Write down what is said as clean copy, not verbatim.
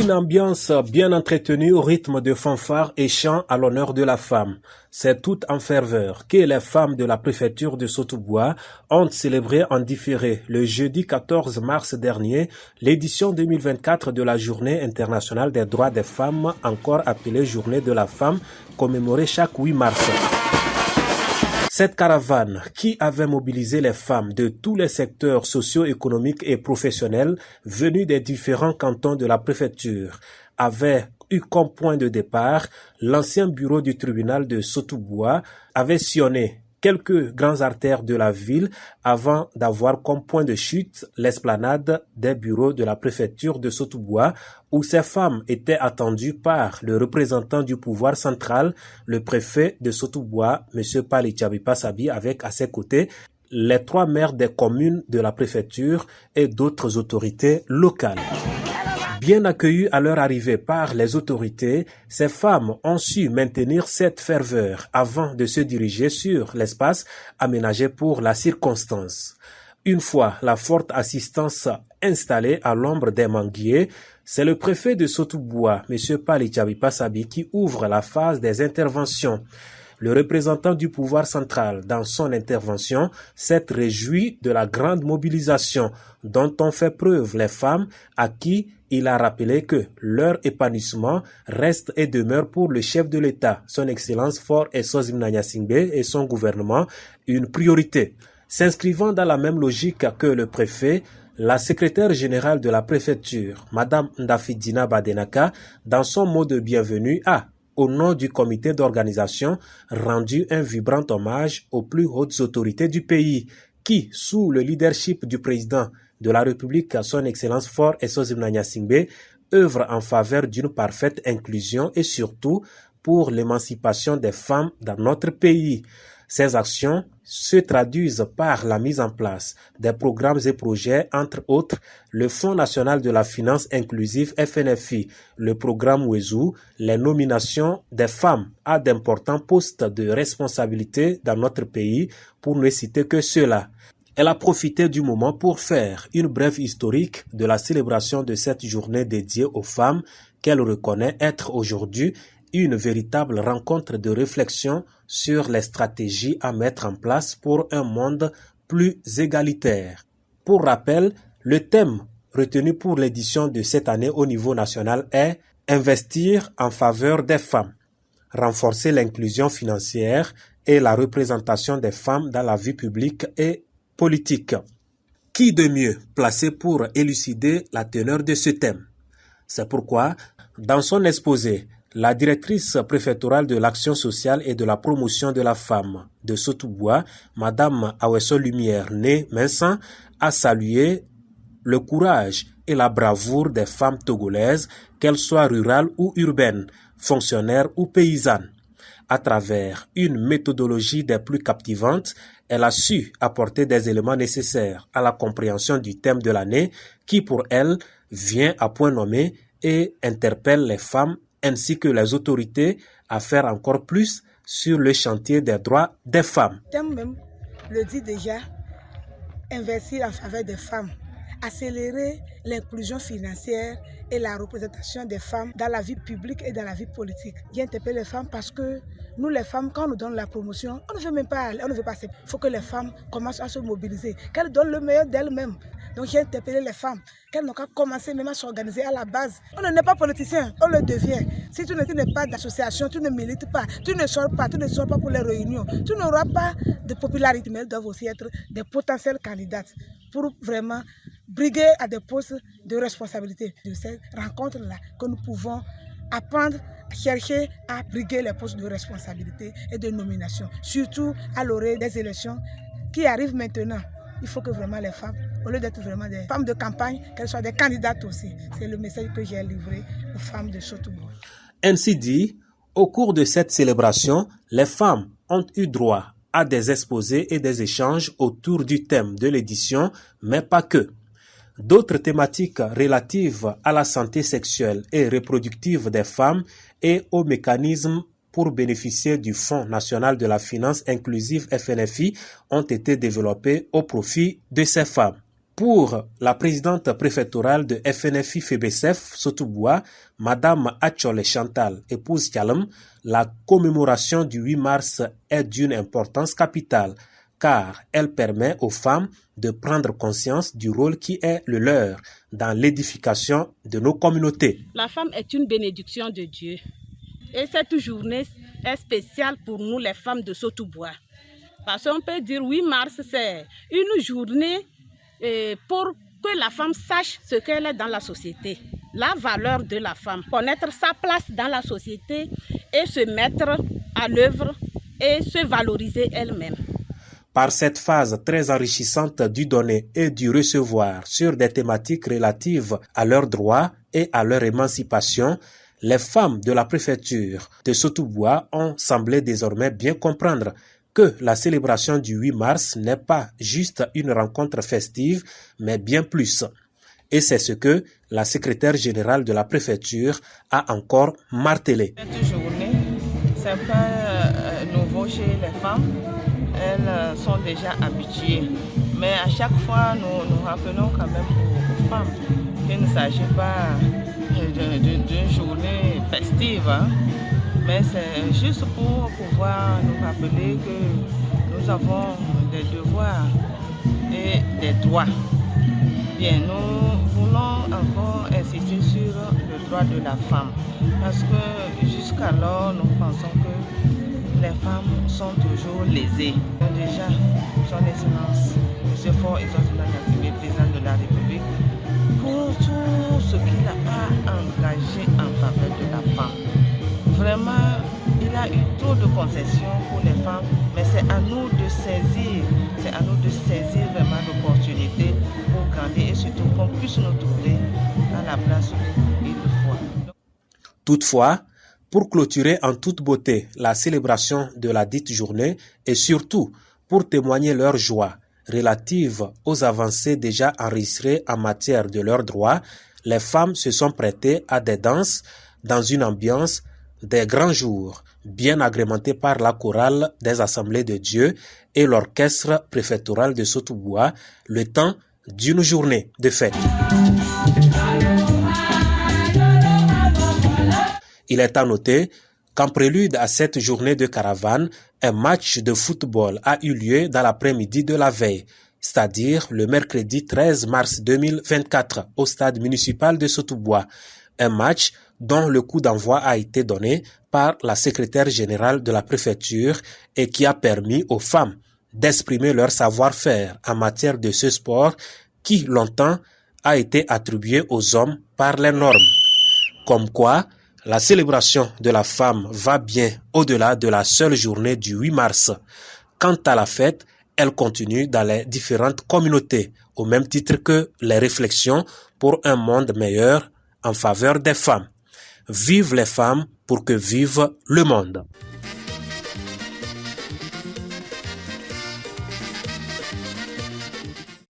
Une ambiance bien entretenue au rythme de fanfares et chants à l'honneur de la femme. C'est tout en ferveur que les femmes de la préfecture de Sotouboua ont célébré en différé le jeudi 14 mars dernier l'édition 2024 de la Journée internationale des droits des femmes, encore appelée Journée de la femme, commémorée chaque 8 mars. Cette caravane, qui avait mobilisé les femmes de tous les secteurs socio-économiques et professionnels venus des différents cantons de la préfecture, avait eu comme point de départ l'ancien bureau du tribunal de Sotouboua, avait sillonné quelques grandes artères de la ville avant d'avoir comme point de chute l'esplanade des bureaux de la préfecture de Sotouboua, où ces femmes étaient attendues par le représentant du pouvoir central, le préfet de Sotouboua, M. Pali Tchabipa Sabi, avec à ses côtés les 3 maires des communes de la préfecture et d'autres autorités locales. Bien accueillies à leur arrivée par les autorités, ces femmes ont su maintenir cette ferveur avant de se diriger sur l'espace aménagé pour la circonstance. Une fois la forte assistance installée à l'ombre des manguiers, c'est le préfet de Sotouboua, M. Pali Tchabipa Sabi, qui ouvre la phase des interventions. Le représentant du pouvoir central, dans son intervention, s'est réjoui de la grande mobilisation dont ont fait preuve les femmes, à qui il a rappelé que leur épanouissement reste et demeure pour le chef de l'État, son Excellence Faure Essozi Singbe et son gouvernement, une priorité. S'inscrivant dans la même logique que le préfet, la secrétaire générale de la préfecture, Madame Ndafidina Badenaka, dans son mot de bienvenue, a, au nom du comité d'organisation, rendu un vibrant hommage aux plus hautes autorités du pays qui, sous le leadership du président de la République, son Excellence Faure Essozi Singbe, œuvrent en faveur d'une parfaite inclusion et surtout pour l'émancipation des femmes dans notre pays. Ces actions se traduisent par la mise en place des programmes et projets, entre autres le Fonds national de la finance inclusive FNFI, le programme WEZU, les nominations des femmes à d'importants postes de responsabilité dans notre pays, pour ne citer que cela. Elle a profité du moment pour faire une brève historique de la célébration de cette journée dédiée aux femmes qu'elle reconnaît être aujourd'hui une véritable rencontre de réflexion sur les stratégies à mettre en place pour un monde plus égalitaire. Pour rappel, le thème retenu pour l'édition de cette année au niveau national est « Investir en faveur des femmes », renforcer l'inclusion financière et la représentation des femmes dans la vie publique et politique. Qui de mieux placé pour élucider la teneur de ce thème? C'est pourquoi, dans son exposé, la directrice préfectorale de l'action sociale et de la promotion de la femme de Sotouboua, Madame Awesso Lumière née Mensan, a salué le courage et la bravoure des femmes togolaises, qu'elles soient rurales ou urbaines, fonctionnaires ou paysannes. À travers une méthodologie des plus captivantes, elle a su apporter des éléments nécessaires à la compréhension du thème de l'année qui, pour elle, vient à point nommé et interpelle les femmes ainsi que les autorités à faire encore plus sur le chantier des droits des femmes. Le thème même le dit déjà, investir en faveur des femmes, accélérer l'inclusion financière et la représentation des femmes dans la vie publique et dans la vie politique. J'ai interpellé les femmes parce que nous, les femmes, quand on nous donne la promotion, on ne veut même pas, on ne veut pas. Il faut que les femmes commencent à se mobiliser, qu'elles donnent le meilleur d'elles-mêmes. Donc j'ai interpellé les femmes, qu'elles n'ont qu'à commencer même à s'organiser à la base. On n'est pas politicien, on le devient. Si tu n'es pas d'association, tu ne milites pas, tu ne sors pas pour les réunions, tu n'auras pas de popularité, mais elles doivent aussi être des potentielles candidates pour vraiment briguer à des postes de responsabilité. De cette rencontre-là que nous pouvons apprendre à chercher à briguer les postes de responsabilité et de nomination, surtout à l'orée des élections qui arrivent maintenant. Il faut que vraiment les femmes, au lieu d'être vraiment des femmes de campagne, qu'elles soient des candidates aussi. C'est le message que j'ai livré aux femmes de Sotouboua. Ainsi dit, au cours de cette célébration, les femmes ont eu droit à des exposés et des échanges autour du thème de l'édition, mais pas que. D'autres thématiques relatives à la santé sexuelle et reproductive des femmes et aux mécanismes pour bénéficier du Fonds national de la finance inclusive FNFI ont été développées au profit de ces femmes. Pour la présidente préfectorale de FNFI FEBESEF Sotouboua, Madame Achole Chantal, épouse Kalem, la commémoration du 8 mars est d'une importance capitale, car elle permet aux femmes de prendre conscience du rôle qui est le leur dans l'édification de nos communautés. La femme est une bénédiction de Dieu. Et cette journée est spéciale pour nous, les femmes de Sotouboua. Parce qu'on peut dire 8 mars, c'est une journée pour que la femme sache ce qu'elle est dans la société, la valeur de la femme, connaître sa place dans la société et se mettre à l'œuvre et se valoriser elle-même. Par cette phase très enrichissante du donner et du recevoir sur des thématiques relatives à leurs droits et à leur émancipation, les femmes de la préfecture de Sotouboua ont semblé désormais bien comprendre que la célébration du 8 mars n'est pas juste une rencontre festive, mais bien plus. Et c'est ce que la secrétaire générale de la préfecture a encore martelé. Cette journée, ce n'est pas nouveau chez les femmes. Elles sont déjà habituées. Mais à chaque fois, nous rappelons quand même aux femmes qu'il ne s'agit pas d'une journée festive, hein. Mais c'est juste pour pouvoir nous rappeler que nous avons des devoirs et des droits. Bien, nous voulons encore insister sur le droit de la femme, parce que jusqu'alors, nous pensons que les femmes sont toujours lésées. Déjà, son Excellence, M. Faure Exaucement Gnassingbé, président de la République, pour tout ce qu'il a engagé en faveur de la femme. Vraiment, il a eu trop de concessions pour les femmes, mais c'est à nous de saisir vraiment l'opportunité pour grandir et surtout qu'on puisse nous trouver à la place où il le faut. Toutefois, pour clôturer en toute beauté la célébration de la dite journée et surtout pour témoigner leur joie relative aux avancées déjà enregistrées en matière de leurs droits, les femmes se sont prêtées à des danses dans une ambiance des grands jours, bien agrémentés par la chorale des Assemblées de Dieu et l'orchestre préfectoral de Sotouboua, le temps d'une journée de fête. Il est à noter qu'en prélude à cette journée de caravane, un match de football a eu lieu dans l'après-midi de la veille, c'est-à-dire le mercredi 13 mars 2024 au stade municipal de Sotouboua. Un match dont le coup d'envoi a été donné par la secrétaire générale de la préfecture et qui a permis aux femmes d'exprimer leur savoir-faire en matière de ce sport qui longtemps a été attribué aux hommes par les normes. Comme quoi, la célébration de la femme va bien au-delà de la seule journée du 8 mars. Quant à la fête, elle continue dans les différentes communautés, au même titre que les réflexions pour un monde meilleur en faveur des femmes. Vive les femmes pour que vive le monde.